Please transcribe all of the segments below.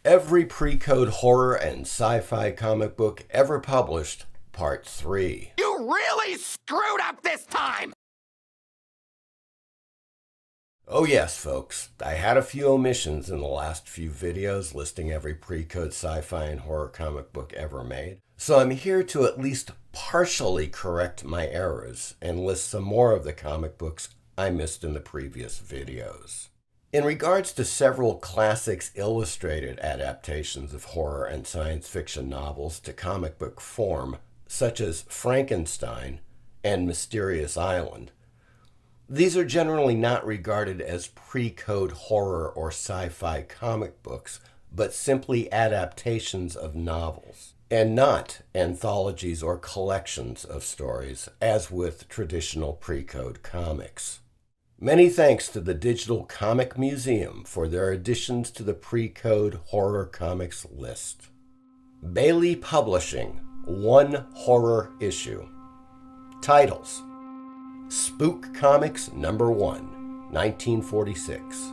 Every pre-code horror and sci-fi comic book ever published, Part 3. You really screwed up this time! Oh yes, folks, I had a few omissions in the last few videos listing every pre-code sci-fi and horror comic book ever made, so I'm here to at least partially correct my errors and list some more of the comic books I missed in the previous videos. In regards to several classics illustrated adaptations of horror and science fiction novels to comic book form, such as Frankenstein and Mysterious Island, these are generally not regarded as pre-code horror or sci-fi comic books, but simply adaptations of novels, and not anthologies or collections of stories, as with traditional pre-code comics. Many thanks to the Digital Comic Museum for their additions to the pre-code horror comics list. Bailey Publishing, one horror issue. Titles: Spook Comics number 1, 1946.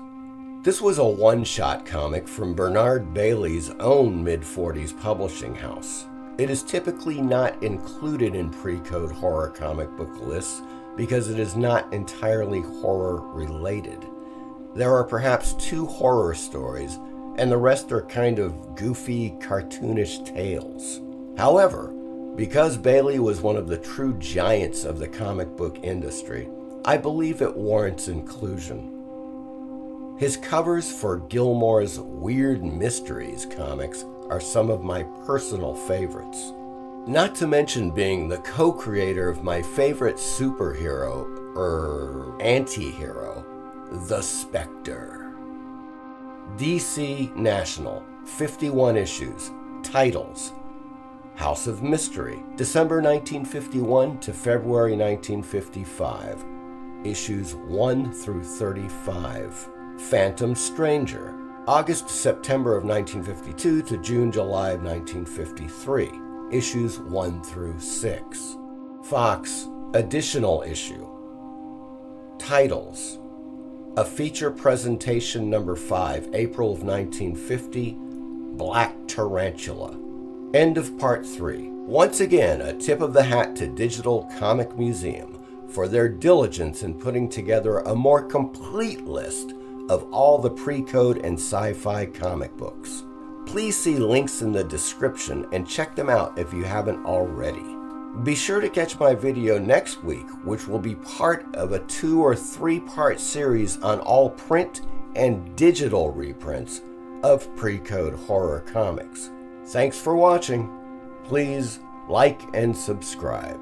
This was a one-shot comic from Bernard Bailey's own mid-40s publishing house. It is typically not included in pre-code horror comic book lists because it is not entirely horror-related. There are perhaps 2 horror stories, and the rest are kind of goofy, cartoonish tales. However, because Bailey was one of the true giants of the comic book industry, I believe it warrants inclusion. His covers for Gilmore's Weird Mysteries comics are some of my personal favorites. Not to mention being the co-creator of my favorite superhero, anti-hero, The Spectre. DC National, 51 issues. Titles: House of Mystery, December 1951 to February 1955. Issues 1 through 35. Phantom Stranger, August-September of 1952 to June-July of 1953. Issues 1 through 6. Fox, Additional Issue. Titles: A Feature Presentation number 5, April of 1950, Black Tarantula. End of Part 3. Once again, a tip of the hat to Digital Comic Museum for their diligence in putting together a more complete list of all the pre-code and sci-fi comic books. Please see links in the description and check them out if you haven't already. Be sure to catch my video next week, which will be part of a 2 or 3-part series on all print and digital reprints of pre-code horror comics. Thanks for watching. Please like and subscribe.